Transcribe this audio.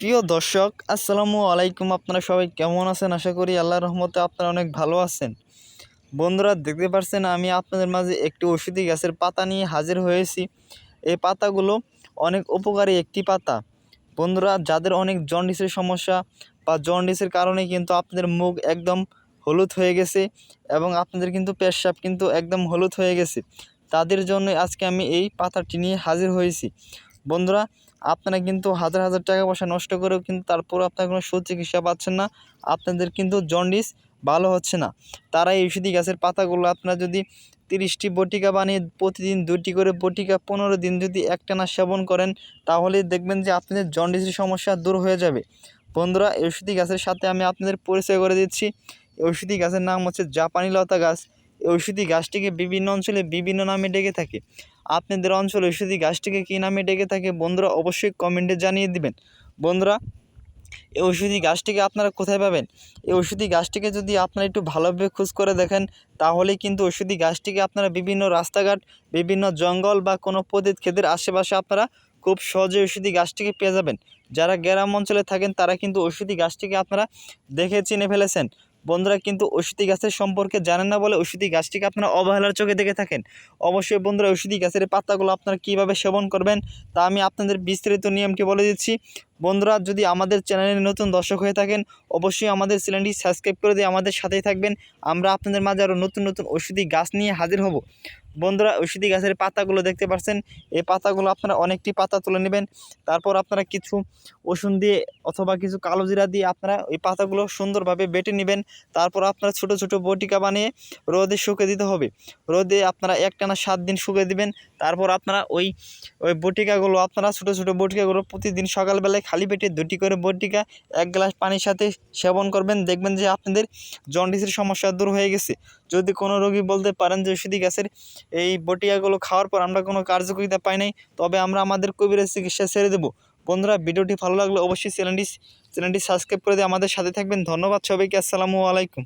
প্রিয় দর্শক, আসসালামু আলাইকুম। আপনারা সবাই কেমন আছেন? আশা করি আল্লাহর রহমতে আপনারা অনেক ভালো আছেন। বন্ধুরা, দেখতে পাচ্ছেন আমি আপনাদের মাঝে একটি ঔষধি গাছের পাতা নিয়ে হাজির হয়েছি। এই পাতাগুলো অনেক উপকারী একটি পাতা। বন্ধুরা, যাদের অনেক জন্ডিসের সমস্যা বা জন্ডিসের কারণে কিন্তু আপনাদের মুখ একদম হলুদ হয়ে গেছে এবং আপনাদের কিন্তু পেশাব কিন্তু একদম হলুদ হয়ে গেছে, তাদের জন্য আজকে আমি এই পাতাটি নিয়ে হাজির হয়েছি। বন্ধুরা, আপনারা কিন্তু হাজার হাজার টাকা পয়সা নষ্ট করেও কিন্তু তারপরও আপনারা কোনো সুচিকিৎসা পাচ্ছেন না, আপনাদের কিন্তু জন্ডিস ভালো হচ্ছে না। তারা এই ঔষধি গাছের পাতাগুলো আপনারা যদি 30টি বটিকা বানিয়ে প্রতিদিন 2টি করে বটিকা 15 দিন যদি একটানা সেবন করেন, তাহলে দেখবেন যে আপনাদের জন্ডিসের সমস্যা দূর হয়ে যাবে। বন্ধুরা, এই ঔষধি গাছের সাথে আমি আপনাদের পরিচয় করে দিচ্ছি। এই ঔষধি গাছের নাম হচ্ছে জাপানি লতা গাছ। এই ঔষধি গাছটিকে বিভিন্ন অঞ্চলে বিভিন্ন নামে ডেকে থাকে। আপনাদের অঞ্চলে ঔষধি গাছটিকে কী নামে ডেকে থাকে বন্ধুরা, অবশ্যই কমেন্টে জানিয়ে দিবেন। বন্ধুরা, এই ঔষধি গাছটিকে আপনারা কোথায় পাবেন? এই ঔষধি গাছটিকে যদি আপনারা একটু ভালোভাবে খোঁজ করে দেখেন, তাহলেই কিন্তু ঔষধি গাছটিকে আপনারা বিভিন্ন রাস্তাঘাট, বিভিন্ন জঙ্গল বা কোনো পতিত ক্ষেতের আশেপাশে আপনারা খুব সহজে ঔষধি গাছটিকে পেয়ে যাবেন। যারা গ্রাম অঞ্চলে থাকেন তারা কিন্তু ঔষধি গাছটিকে আপনারা দেখে চিনে ফেলেছেন। বন্ধুরা, কিন্তু ঔষধি গাছের সম্পর্কে জানেন না বলে ঔষধি গাছটিকে আপনারা অবহেলার চোখে দেখে থাকেন। অবশ্যই বন্ধুরা, ঔষধি গাছের পাতাগুলো আপনারা কীভাবে সেবন করবেন তা আমি আপনাদের বিস্তারিত নিয়মটি বলে দিচ্ছি। বন্ধুরা, যদি আমাদের চ্যানেলে নতুন দর্শক হয়ে থাকেন, অবশ্যই আমাদের চ্যানেলটি সাবস্ক্রাইব করে দিয়ে আমাদের সাথেই থাকবেন। আমরা আপনাদের মাঝে আরও নতুন নতুন ঔষধি গাছ নিয়ে হাজির হব। বন্ধুরা, ঔষধি গাছের পাতাগুলো দেখতে পাচ্ছেন। এই পাতাগুলো আপনারা অনেকটি পাতা তুলে নেবেন। তারপর আপনারা কিছু রসুন দিয়ে অথবা কিছু কালো জিরা দিয়ে আপনারা ওই পাতাগুলো সুন্দরভাবে বেটে নেবেন। তারপর আপনারা ছোট ছোট বটিকা বানিয়ে রোদে শুকিয়ে দিতে হবে। রোদে আপনারা একটানা 7 দিন শুকিয়ে দিবেন। তারপর আপনারা ওই বটিকাগুলো আপনারা ছোট ছোট বটিকাগুলো প্রতিদিন সকালবেলায় খালি পেটে 2টি করে বটিকা 1 গ্লাস পানির সাথে সেবন করবেন। দেখবেন যে আপনাদের জন্ডিসের সমস্যা দূর হয়ে গেছে। যদি কোনো রোগী বলতে পারেন যে ঔষধি গাছের এই বটিকাগুলো খাওয়ার পর আমরা কোনো কার্যকারিতা পাই নাই, তবে আমরা আমাদের কবিরাজ চিকিৎসা ছেড়ে দেব। বন্ধুরা, ভিডিওটি ভালো লাগলে অবশ্যই চ্যানেলটি সাবস্ক্রাইব করে দিয়ে আমাদের সাথে থাকবেন। ধন্যবাদ সবাইকে। আসসালামু আলাইকুম।